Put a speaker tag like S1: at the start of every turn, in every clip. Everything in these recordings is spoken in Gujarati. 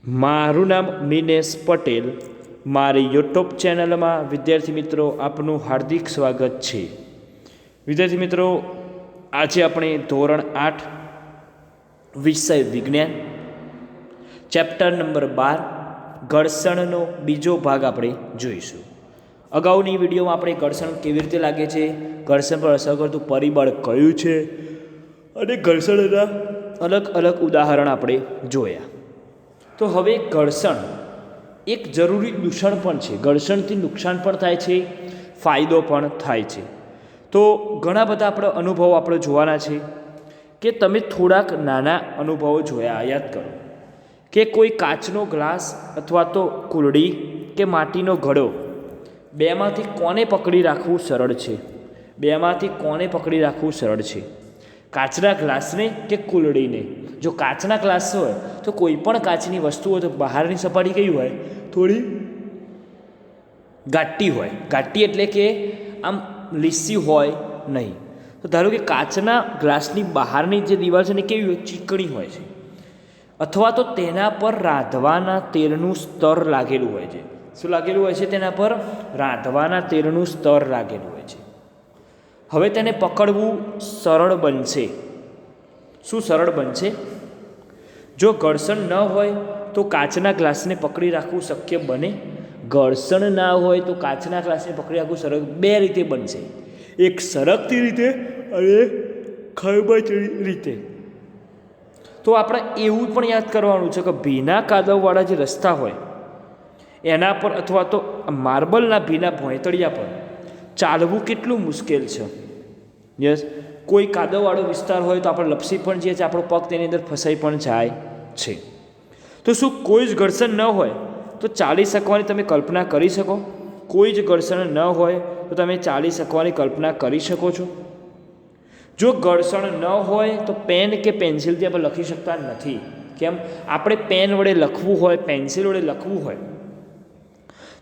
S1: મારું નામ મિનેશ પટેલ. મારી યુટ્યુબ ચેનલમાં વિદ્યાર્થી મિત્રો આપનું હાર્દિક સ્વાગત છે. વિદ્યાર્થી મિત્રો, આજે આપણે ધોરણ 8 વિષય વિજ્ઞાન ચેપ્ટર નંબર 12 ઘર્ષણનો બીજો ભાગ આપણે જોઈશું. અગાઉની વિડીયોમાં આપણે ઘર્ષણ કેવી રીતે લાગે છે, ઘર્ષણ પર અસર કરતું પરિબળ કયું છે અને ઘર્ષણના અલગ અલગ ઉદાહરણ આપણે જોયા. તો હવે ઘર્ષણ એક જરૂરી દૂષણ પણ છે. ઘર્ષણથી નુકસાન પણ થાય છે, ફાયદો પણ થાય છે. તો ઘણા બધા આપણે અનુભવો આપણે જોવાના છે કે તમે થોડાક નાના અનુભવો જોયા. યાદ કરો કે કોઈ કાચનો ગ્લાસ અથવા તો કુલડી કે માટીનો ઘડો, બેમાંથી કોને પકડી રાખવું સરળ છે? બેમાંથી કોને પકડી રાખવું સરળ છે? કાચના ગ્લાસને કે કુલડીને? જો કાચના ગ્લાસ હોય તો કોઈ પણ કાચની વસ્તુ હોય તો બહારની સપાટી કઈ હોય? થોડી ઘાટી હોય. ઘાટી એટલે કે આમ લીસી હોય નહીં. તો ધારો કે કાચના ગ્લાસની બહારની જે દિવાલ છે ને કેવી હોય? ચીકણી હોય છે, અથવા તો તેના પર રાંધવાના તેલનું સ્તર લાગેલું હોય છે. શું લાગેલું હોય છે? તેના પર રાંધવાના તેલનું સ્તર લાગેલું હોય છે. હવે તેને પકડવું સરળ બનશે. શું સરળ બનશે? જો ઘર્ષણ ન હોય તો કાચના ગ્લાસને પકડી રાખવું શક્ય બને? ઘર્ષણ ના હોય તો કાચના ગ્લાસને પકડી રાખવું સરળ બે રીતે બનશે. એક સરકતી રીતે અને ખરબચડી રીતે. તો આપણે એવું પણ યાદ કરવાનું છે કે ભીના કાદવવાળા જે રસ્તા હોય એના પર અથવા તો માર્બલના ભીના ભોંયતળિયા પર ચાલવું કેટલું મુશ્કેલ છે. યસ, કોઈ કાદવવાળો વિસ્તાર હોય તો આપણે લપસી પણ જઈએ છીએ, આપણો પગ તેની અંદર ફસાઈ પણ જાય છે. તો શું કોઈ જ ઘર્ષણ ન હોય તો ચાલી શકવાની તમે કલ્પના કરી શકો? કોઈ જ ઘર્ષણ ન હોય તો તમે ચાલી શકવાની કલ્પના કરી શકો છો? જો ઘર્ષણ ન હોય તો પેન કે પેન્સિલથી આપણે લખી શકતા નથી. કેમ? આપણે પેન વડે લખવું હોય, પેન્સિલ વડે લખવું હોય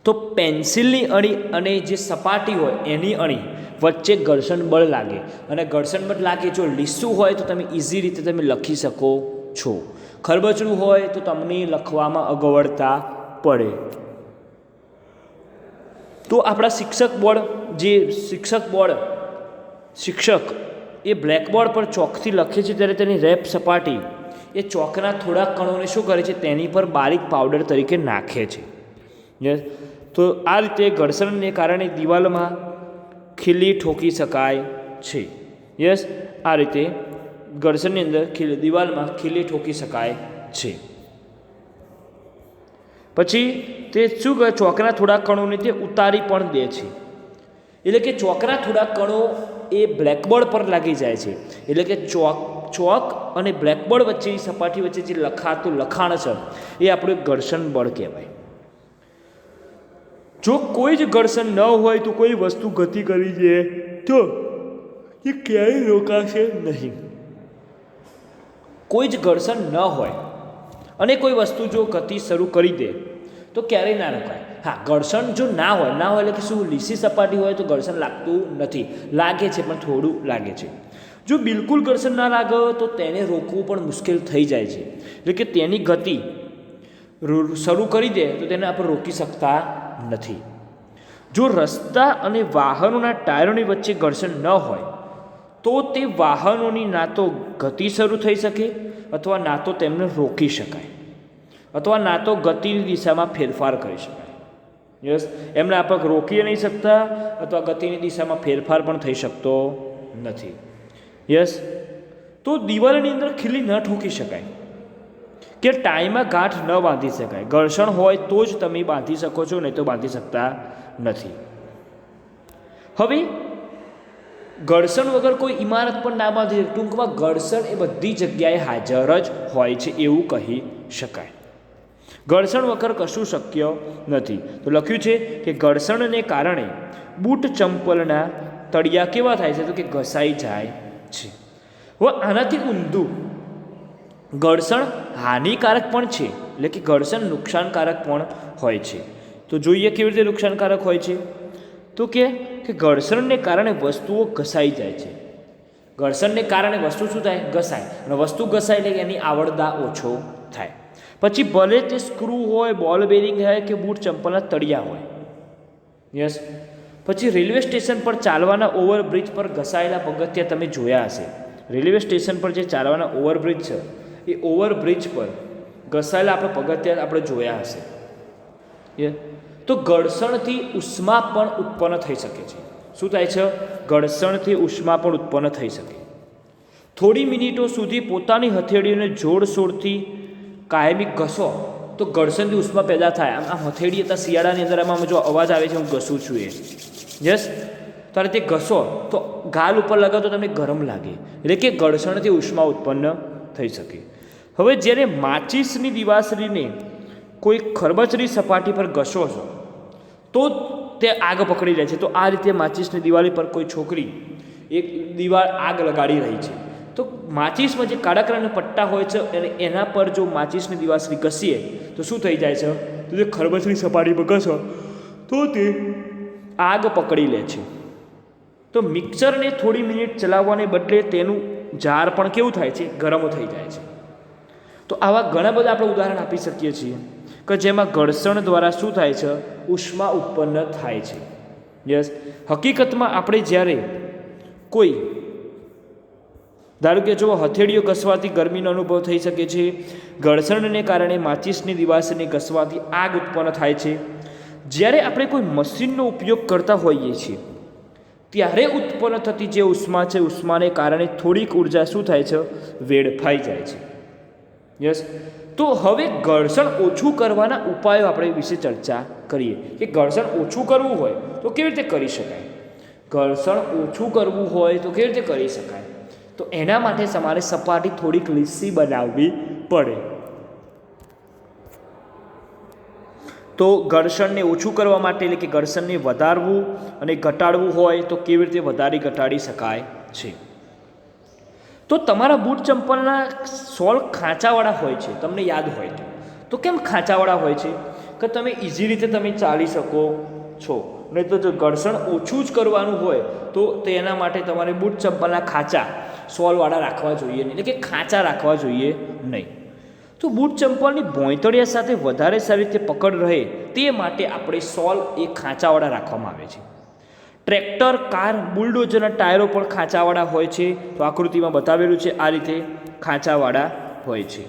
S1: તો પેન્સિલની અણી અને જે સપાટી હોય એની અણી વચ્ચે ઘર્ષણ બળ લાગે, અને ઘર્ષણ બળ લાગે જો લીસું હોય તો તમે ઇઝી રીતે તમે લખી શકો છો. ખરબચડું હોય તો તમને લખવામાં અગવડતા પડે. તો આપણા શિક્ષક એ બ્લેકબોર્ડ પર ચોકથી લખે છે ત્યારે તેની રેપ સપાટી એ ચોકના થોડાક કણોને શું કરે છે? તેની પર બારીક પાવડર તરીકે નાખે છે. યસ, તો આ રીતે ઘર્ષણને કારણે દિવાલમાં ખીલી ઠોકી શકાય છે. યસ, આ રીતે ઘર્ષણની અંદર દિવાલમાં ખીલી ઠોકી શકાય છે. પછી તે શું કરે? ચોકના થોડા કણોને તે ઉતારી પણ દે છે. એટલે કે ચોકના થોડા કણો એ બ્લેકબોર્ડ પર લાગી જાય છે. એટલે કે ચોક અને બ્લેકબોર્ડ વચ્ચેની સપાટી વચ્ચે જે લખાતું લખાણ છે એ આપણું ઘર્ષણ બળ કહેવાય. જો કોઈ જ ઘર્ષણ ન હોય તો કોઈ વસ્તુ ગતિ કરી દે તો એ ક્યારેય રોકાશે નહીં. કોઈ જ ઘર્ષણ ન હોય અને કોઈ વસ્તુ જો ગતિ શરૂ કરી દે તો ક્યારેય ના રોકાય. હા, ઘર્ષણ જો ના હોય એટલે કે શું? લીસી સપાટી હોય તો ઘર્ષણ લાગતું નથી. લાગે છે પણ થોડું લાગે છે. જો બિલકુલ ઘર્ષણ ના લાગે તો તેને રોકવું પણ મુશ્કેલ થઈ જાય છે. એટલે કે તેની ગતિ શરૂ કરી દે તો તેને આપણે રોકી શકતા નથી. જો રસ્તા અને વાહનોના ટાયરોની વચ્ચે ઘર્ષણ ન હોય તો તે વાહનોની ના તો ગતિ શરૂ થઈ શકે અથવા ના તો તેમને રોકી શકાય, અથવા ના તો ગતિની દિશામાં ફેરફાર કરી શકાય. યસ, એમને આપણે રોકી નહીં શકતા અથવા ગતિની દિશામાં ફેરફાર પણ થઈ શકતો નથી. યસ, તો દિવાલની અંદર ખીલી ન ઠોકી શકાય કે ટાઈમાં ગાંઠ ન બાંધી શકાય. ઘર્ષણ હોય તો જ તમે બાંધી શકો છો, નહીં તો બાંધી શકતા નથી. હવે ઘર્ષણ વગર કોઈ ઇમારત પણ ના બાંધી. ટૂંકમાં ઘર્ષણ એ બધી જગ્યાએ હાજર જ હોય છે એવું કહી શકાય. ઘર્ષણ વગર કશું શક્ય નથી. તો લખ્યું છે કે ઘર્ષણને કારણે બૂટ ચંપલના તળિયા કેવા થાય છે? તો કે ઘસાઈ જાય છે. હવે આનાથી ઊંધું ઘર્ષણ હાનિકારક પણ છે, એટલે કે ઘર્ષણ નુકસાનકારક પણ હોય છે. તો જોઈએ કેવી રીતે નુકસાનકારક હોય છે. તો કે ઘર્ષણને કારણે વસ્તુઓ ઘસાઈ જાય છે. ઘર્ષણને કારણે વસ્તુ શું થાય? ઘસાય. અને વસ્તુ ઘસાય એટલે એની આવડતા ઓછો થાય. પછી ભલે તે સ્ક્રૂ હોય, બોલ બેરિંગ હોય કે બૂટ ચંપલના તળિયા હોય. યસ. પછી રેલવે સ્ટેશન પર ચાલવાના ઓવરબ્રિજ પર ઘસાયેલા પગથિયા તમે જોયા હશે. રેલવે સ્ટેશન પર જે ચાલવાના ઓવરબ્રિજ છે એ ઓવરબ્રિજ પર ઘસાયેલા આપણે પગથિયા આપણે જોયા હશે. તો ઘર્ષણથી ઉષ્મા પણ ઉત્પન્ન થઈ શકે છે. શું થાય છે? ઘર્ષણથી ઉષ્મા પણ ઉત્પન્ન થઈ શકે. થોડી મિનિટો સુધી પોતાની હથેળીઓને જોરશોરથી કાયમી ઘસો તો ઘર્ષણથી ઉષ્મા પેદા થાય. આમ હથેળી હતા શિયાળાની અંદર આમાં જો અવાજ આવે છે હું ઘસું છું એ. યસ. ત્યારે તે ઘસો તો ગાલ ઉપર લગાવો તો તમને ગરમ લાગે, એટલે કે ઘર્ષણથી ઉષ્મા ઉત્પન્ન થઈ શકે. હવે જ્યારે માચીસની દિવાસળીને કોઈ ખરબચડી સપાટી પર ઘસો છો તો તે આગ પકડી લે છે. તો આ રીતે માચીસની દિવાળી પર કોઈ છોકરી એક દિવાળ આગ લગાડી રહી છે, તો માચીસમાં જે કાળા કલરના પટ્ટા હોય છે અને એના પર જો માચીસની દિવાસળી ઘસીએ તો શું થઈ જાય છે? તો જે ખરબચડી સપાટી પર ઘસો તો તે આગ પકડી લે છે. તો મિક્સરને થોડી મિનિટ ચલાવવાને બદલે તેનું જાર પણ કેવું થાય છે? ગરમ થઈ જાય છે. તો આવા ઘણા બધા આપણે ઉદાહરણ આપી શકીએ છીએ કે જેમાં ઘર્ષણ દ્વારા શું થાય છે? ઉષ્મા ઉત્પન્ન થાય છે. યસ. હકીકતમાં આપણે જ્યારે કોઈ ધારો કે જો હથેળીઓ ઘસવાથી ગરમીનો અનુભવ થઈ શકે છે, ઘર્ષણને કારણે માચીસની દિવાસળીને ઘસવાથી આગ ઉત્પન્ન થાય છે. જ્યારે આપણે કોઈ મશીનનો ઉપયોગ કરતા હોઈએ છીએ ત્યારે ઉત્પન્ન થતી જે ઉષ્મા છે, ઉષ્માને કારણે થોડીક ઉર્જા શું થાય છે? વેડફાઈ જાય છે. યસ. તો હવે ઘર્ષણ ઓછું કરવાના ઉપાયો આપણે વિશે ચર્ચા કરીએ કે ઘર્ષણ ઓછું કરવું હોય તો કેવી રીતે કરી શકાય. ઘર્ષણ ઓછું કરવું હોય તો કેવી રીતે કરી શકાય? તો એના માટે તમારે સપાટી થોડીક લીસી બનાવવી પડે. તો ઘર્ષણને ઓછું કરવા માટે એટલે કે ઘર્ષણને વધારવું અને ઘટાડવું હોય તો કેવી રીતે ઘટાડી શકાય છે? તો તમારા બૂટ ચંપલના સોલ ખાંચાવાળા હોય છે, તમને યાદ હોય તો કેમ ખાંચાવાળા હોય છે? કે તમે ઇઝી રીતે તમે ચાલી શકો છો. નહીં તો જો ઘર્ષણ ઓછું જ કરવાનું હોય તો તેના માટે તમારે બૂટ ચંપલના ખાંચા સોલવાળા રાખવા જોઈએ નહીં, એટલે કે ખાંચા રાખવા જોઈએ નહીં. તો બૂટ ચંપલની ભોંયતળિયા સાથે વધારે સારી રીતે પકડ રહે તે માટે આપણે સોલ એ ખાંચાવાળા રાખવામાં આવે છે. ટ્રેક્ટર, કાર, બુલડોઝરના ટાયરો પણ ખાંચાવાળા હોય છે. તો આકૃતિમાં બતાવેલું છે આ રીતે ખાંચાવાળા હોય છે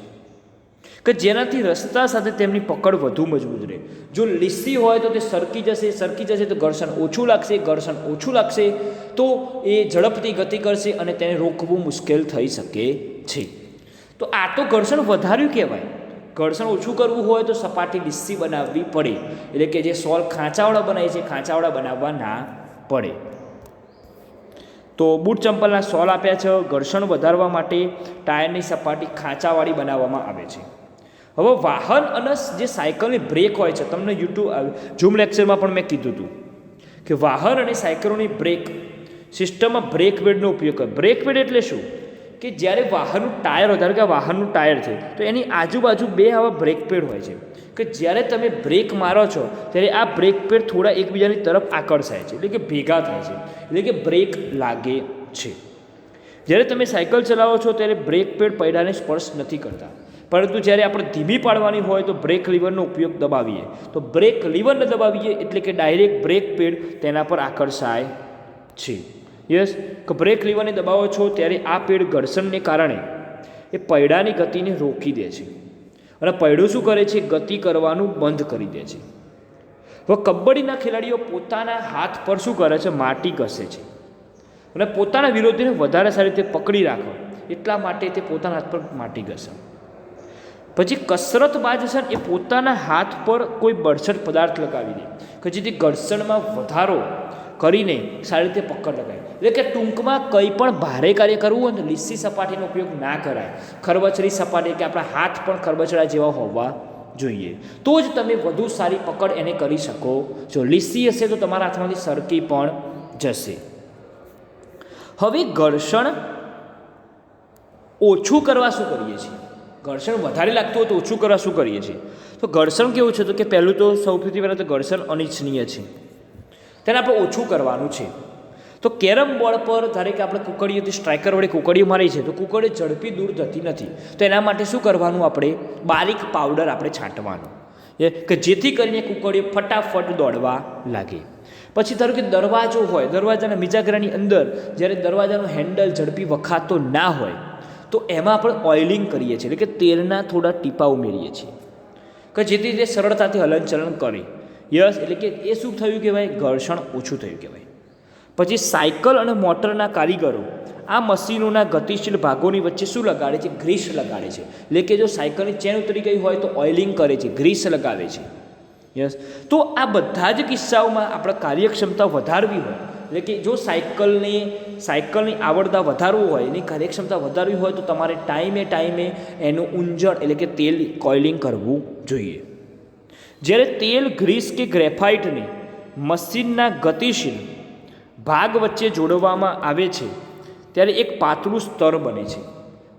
S1: કે જેનાથી રસ્તા સાથે તેમની પકડ વધુ મજબૂત રહે. જો લીસી હોય તો તે સરકી જશે તો ઘર્ષણ ઓછું લાગશે તો એ ઝડપથી ગતિ કરશે અને તેને રોકવું મુશ્કેલ થઈ શકે છે. તો આ તો ઘર્ષણ વધાર્યું કહેવાય. ઘર્ષણ ઓછું કરવું હોય તો સપાટી લીસી બનાવવી પડે, એટલે કે જે સોલ ખાંચાવાળા બનાવે છે ખાંચાવાળા બનાવવા ના પડે. તો બૂટ ચંપલના સોલ આપ્યા છે. ઘર્ષણ વધારવા માટે ટાયરની સપાટી ખાંચાવાળી બનાવવામાં આવે છે. હવે વાહન અને જે સાયકલની બ્રેક હોય છે, તમને ઝૂમ લેક્ચરમાં પણ મેં કીધું હતું કે વાહન અને સાયકલોની બ્રેક સિસ્ટમમાં બ્રેક પેડનો ઉપયોગ કરે. બ્રેક પેડ એટલે શું? કે જ્યારે વાહનનું ટાયર હોય, ધારો કે વાહનનું ટાયર છે તો એની આજુબાજુ બે આવા બ્રેક પેડ હોય છે કે જ્યારે તમે બ્રેક મારો છો ત્યારે આ બ્રેક પેડ થોડા એકબીજાની તરફ આકર્ષાય છે, એટલે કે ભેગા થાય છે, એટલે કે બ્રેક લાગે છે. જ્યારે તમે સાયકલ ચલાવો છો ત્યારે બ્રેક પેડ પૈડાને સ્પર્શ નથી કરતા, પરંતુ જ્યારે આપણે ધીમી પાડવાની હોય તો બ્રેક લીવરનો ઉપયોગ દબાવીએ તો બ્રેક લીવરને દબાવીએ એટલે કે ડાયરેક્ટ બ્રેક પેડ તેના પર આકર્ષાય છે. યસ. કે બ્રેક લીવરને દબાવો છો ત્યારે આ પેડ ઘર્ષણને કારણે એ પૈડાની ગતિને રોકી દે છે અને પૈડું શું કરે છે? ગતિ કરવાનું બંધ કરી દે છે. હવે કબડ્ડીના ખેલાડીઓ પોતાના હાથ પર શું કરે છે? માટી ઘસે છે અને પોતાના વિરોધીને વધારે સારી રીતે પકડી રાખો એટલા માટે તે પોતાના હાથ પર માટી ઘસે. પછી કસરતબાજ છે એ પોતાના હાથ પર કોઈ બળછટ પદાર્થ લગાવી દે કે જેથી ઘર્ષણમાં વધારો કરીને સારી રીતે પકડ લગાય. એટલે કે ટૂંકમાં કંઈ પણ ભારે કાર્ય કરવું હોય તો લીસી સપાટીનો ઉપયોગ ના કરાય. ખરબચડી સપાટી કે આપણા હાથ પણ ખરબચડા જેવા હોવા જોઈએ, તો જ તમે વધુ સારી પકડ એને કરી શકો. જો લીસી હશે તો તમારા હાથમાંથી સરકી પણ જશે. હવે ઘર્ષણ ઓછું કરવા શું કરીએ છીએ? ઘર્ષણ વધારે લાગતું હોય તો ઓછું કરવા શું કરીએ છીએ? તો ઘર્ષણ કેવું છે? તો કે પહેલું તો સૌથી પહેલાં તો ઘર્ષણ અનિચ્છનીય છે, તેને આપણે ઓછું કરવાનું છે. તો કેરમ બોર્ડ પર ધારે કે આપણે કુકડીઓથી સ્ટ્રાઇકર વડે કુકડીઓ મારી છે તો કુકડી ઝડપી દૂર જતી નથી. તો એના માટે શું કરવાનું, આપણે બારીક પાવડર આપણે છાંટવાનો કે જેથી કરીને કુકડીઓ ફટાફટ દોડવા લાગે. પછી ધારો કે દરવાજો હોય, દરવાજાના મિજાગરાની અંદર જ્યારે દરવાજાનો હેન્ડલ ઝડપી વખાતો ના હોય તો એમાં આપણે ઓઇલિંગ કરીએ છીએ, એટલે કે તેલના થોડા ટીપા ઉમેરીએ છીએ કે જેથી તે સરળતાથી હલનચલન કરે. યસ, એટલે કે એ શું થયું કહેવાય, ઘર્ષણ ઓછું થયું કહેવાય. પછી સાયકલ અને મોટરના કારીગરો આ મશીનોના ગતિશીલ ભાગોની વચ્ચે શું લગાડે છે, ગ્રીસ લગાડે છે. એટલે કે જો સાયકલની ચેન ઉતરી ગઈ હોય તો ઓઇલિંગ કરે છે, ગ્રીસ લગાવે છે. યસ, તો આ બધા જ કિસ્સાઓમાં આપણે કાર્યક્ષમતા વધારવી હોય, એટલે કે જો સાયકલની આવડતા વધારવું હોય, એની કાર્યક્ષમતા વધારવી હોય તો તમારે ટાઈમે એનું ઊંજણ એટલે કે તેલ ઓઇલિંગ કરવું જોઈએ. જ્યારે તેલ, ગ્રીસ કે ગ્રેફાઇટને મશીનના ગતિશીલ ભાગ વચ્ચે જોડવામાં આવે છે ત્યારે એક પાતળું સ્તર બને છે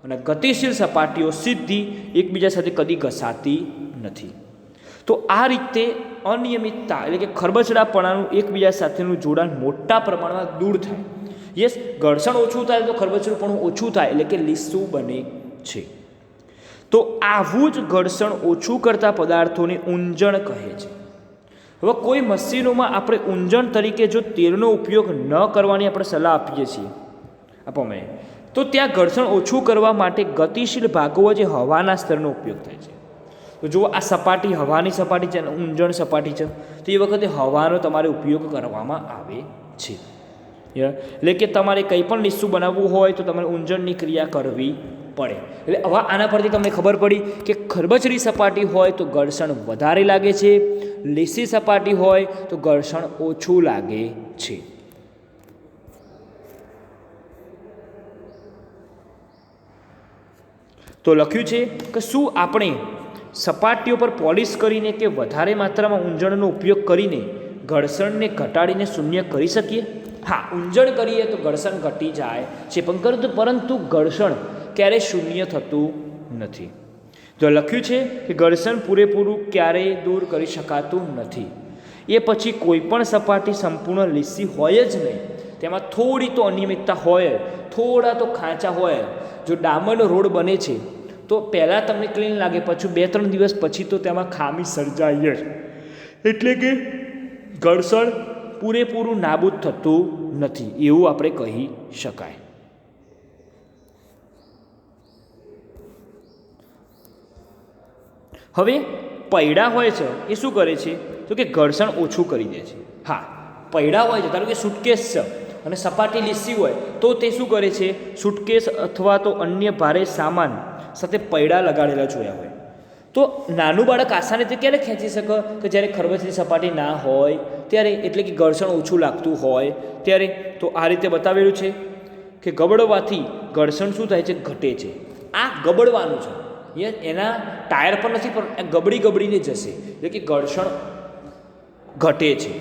S1: અને ગતિશીલ સપાટીઓ સીધી એકબીજા સાથે કદી ઘસાતી નથી. તો આ રીતે અનિયમિતતા એટલે કે ખરબચડાપણાનું એકબીજા સાથેનું જોડાણ મોટા પ્રમાણમાં દૂર થાય. યસ, ઘર્ષણ ઓછું થાય તો ખરબચડુપણું ઓછું થાય, એટલે કે લીસું બને છે. તો આવું જ ઘર્ષણ ઓછું કરતા પદાર્થોને ઊંજણ કહે છે. હવે કોઈ મશીનોમાં આપણે ઊંજણ તરીકે જો તેલનો ઉપયોગ ન કરવાની આપણે સલાહ આપીએ છીએ આપણને, તો ત્યાં ઘર્ષણ ઓછું કરવા માટે ગતિશીલ ભાગો જે હવાના સ્તરનો ઉપયોગ થાય છે. તો જો આ સપાટી હવાની સપાટી છે અને ઊંજણ સપાટી છે, તો એ વખતે હવાનો તમારે ઉપયોગ કરવામાં આવે છે. એટલે કે તમારે કંઈ પણ લીસું બનાવવું હોય તો તમારે ઊંજણની ક્રિયા કરવી પડે. એટલે હવે આના પરથી તમને ખબર પડી કે ખરબચડી સપાટી હોય તો ઘર્ષણ વધારે લાગે છે, લીસી સપાટી હોય તો ઘર્ષણ ઓછું લાગે છે. તો લખ્યું છે કે શું આપણે સપાટીઓ પર પોલિશ કરીને કે વધારે માત્રામાં ઊંજણનો ઉપયોગ કરીને ઘર્ષણને ઘટાડીને શૂન્ય કરી શકીએ? હા, ઊંજણ કરીએ તો ઘર્ષણ ઘટી જાય છે, પરંતુ ઘર્ષણ ક્યારેય શૂન્ય થતું નથી. તો લખ્યું છે કે ઘર્ષણ પૂરેપૂરું ક્યારેય દૂર કરી શકાતું નથી. એ પછી કોઈ પણ સપાટી સંપૂર્ણ લીસી હોય જ નહીં, તેમાં થોડી તો અનિયમિતતા હોય, થોડા તો ખાંચા હોય. જો ડામરનો રોડ બને છે તો પહેલાં તમને ક્લીન લાગે, પછી 2-3 દિવસ પછી તો તેમાં ખામી સર્જાય જ, એટલે કે ઘર્ષણ પૂરેપૂરું નાબૂદ થતું નથી એવું આપણે કહી શકાય. હવે પૈડા હોય છે એ શું કરે છે, તો કે ઘર્ષણ ઓછું કરી દે છે. હા, પૈડા હોય છે, ધારો કે સુટકેસ છે અને સપાટી લીસી હોય તો તે શું કરે છે, સુટકેસ અથવા તો અન્ય ભારે સામાન સાથે પૈડા લગાડેલા જોયા હોય. તો નાનું બાળક આસાની રીતે ક્યારે ખેંચી શકે, કે જ્યારે ખરબચડી સપાટી ના હોય ત્યારે, એટલે કે ઘર્ષણ ઓછું લાગતું હોય ત્યારે. તો આ રીતે બતાવેલું છે કે ગબડવાથી ઘર્ષણ શું થાય છે, ઘટે છે. આ ગબડવાનું છે, એના ટાયર પર નથી પણ ગબડીને જશે, એટલે કે ઘર્ષણ ઘટે છે.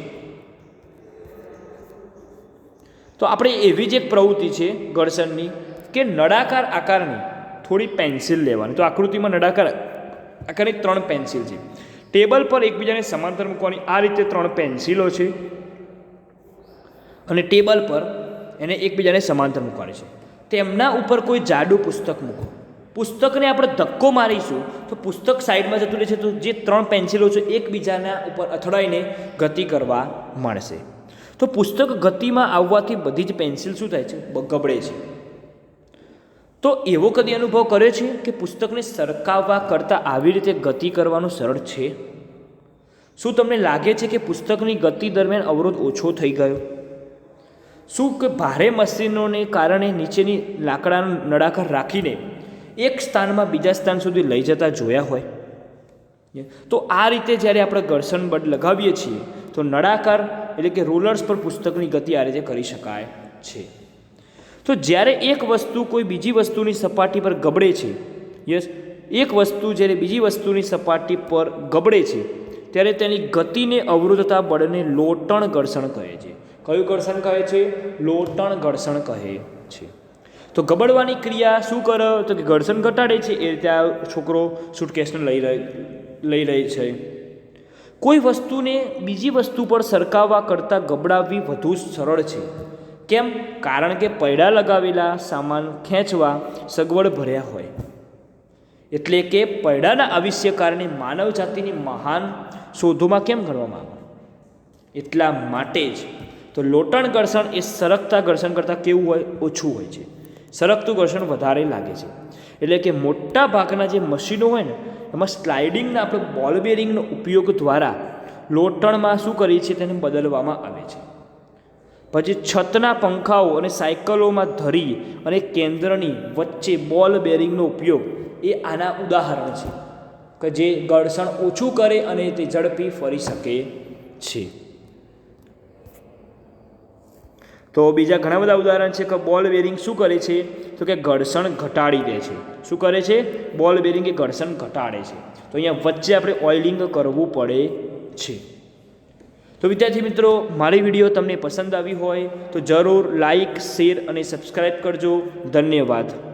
S1: તો આપણે એવી જ એક પ્રવૃત્તિ છે ઘર્ષણની કે નળાકાર આકારની થોડી પેન્સિલ લેવાની. તો આકૃતિમાં નળાકાર આકારની 3 પેન્સિલ છે, ટેબલ પર એકબીજાને સમાંતર મૂકવાની. આ રીતે 3 પેન્સિલો છે અને ટેબલ પર એને એકબીજાને સમાંતર મૂકવાની છે. તેમના ઉપર કોઈ જાડું પુસ્તક મૂકો. પુસ્તકને આપણે ધક્કો મારીશું તો પુસ્તક સાઈડમાં જતું રહેશે, તો જે 3 પેન્સિલો છે એકબીજાના ઉપર અથડાઈને ગતિ કરવા માંડશે. તો પુસ્તક ગતિમાં આવવાથી બધી જ પેન્સિલ શું થાય છે, ગબડે છે. તો એવો કદી અનુભવ કર્યો છે કે પુસ્તકને સરકાવવા કરતાં આવી રીતે ગતિ કરવાનું સરળ છે? શું તમને લાગે છે કે પુસ્તકની ગતિ દરમિયાન અવરોધ ઓછો થઈ ગયો? શું કે ભારે મશીનોને કારણે નીચેની લાકડાનો નળાકાર રાખીને એક સ્થાનમાં બીજા સ્થાન સુધી લઈ જતા જોયા હોય? તો આ રીતે જ્યારે આપણે ઘર્ષણ બળ લગાવીએ છીએ તો નળાકાર એટલે કે રોલર્સ પર પુસ્તકની ગતિ આ રીતે કરી શકાય છે. તો જ્યારે એક વસ્તુ કોઈ બીજી વસ્તુની સપાટી પર ગબડે છે, એક વસ્તુ જ્યારે બીજી વસ્તુની સપાટી પર ગબડે છે ત્યારે તેની ગતિને અવરોધતા બળને લોટણ ઘર્ષણ કહે છે. કયું ઘર્ષણ કહે છે? લોટણ ઘર્ષણ કહે છે. તો ગબડવાની ક્રિયા શું કરે, તો કે ઘર્ષણ ઘટાડે છે. એ રીતે આ છોકરો સુટકેસને લઈ રહી છે. કોઈ વસ્તુને બીજી વસ્તુ પર સરકાવવા કરતાં ગબડાવવી વધુ સરળ છે, કેમ? કારણ કે પૈડા લગાવેલા સામાન ખેંચવા સગવડ ભર્યા હોય. એટલે કે પૈડાના આવિષ્કારને માનવ જાતિની મહાન શોધોમાં કેમ ગણવામાં આવે? એટલા માટે જ તો લોટણ ઘર્ષણ એ સરકતા ઘર્ષણ કરતાં કેવું હોય? ઓછું હોય છે. સરકતું ઘર્ષણ વધારે લાગે છે. એટલે કે મોટા ભાગના જે મશીનો હોય ને એમાં સ્લાઇડિંગના આપણે બોલ બેરિંગનો ઉપયોગ દ્વારા લોટણમાં શું કરીએ છીએ તેને બદલવામાં આવે છે. પછી છતના પંખાઓ અને સાયકલોમાં ધરી અને કેન્દ્રની વચ્ચે બોલ બેરિંગનો ઉપયોગ એ આના ઉદાહરણ છે કે જે ઘર્ષણ ઓછું કરે અને તે ઝડપી ફરી શકે છે. તો બીજા ઘણા બધા ઉદાહરણ છે કે બોલ બેરિંગ શું કરે છે? તો કે ઘર્ષણ ઘટાડી દે છે. શું કરે છે? બોલ બેરિંગ એ ઘર્ષણ ઘટાડે છે. તો અહીંયા વચ્ચે આપણે ઓઇલિંગ કરવું પડે છે. તો વિદ્યાર્થી મિત્રો, મારી વિડીયો તમને પસંદ આવી હોય તો જરૂર લાઈક, શેર અને સબસ્ક્રાઈબ કરજો. ધન્યવાદ.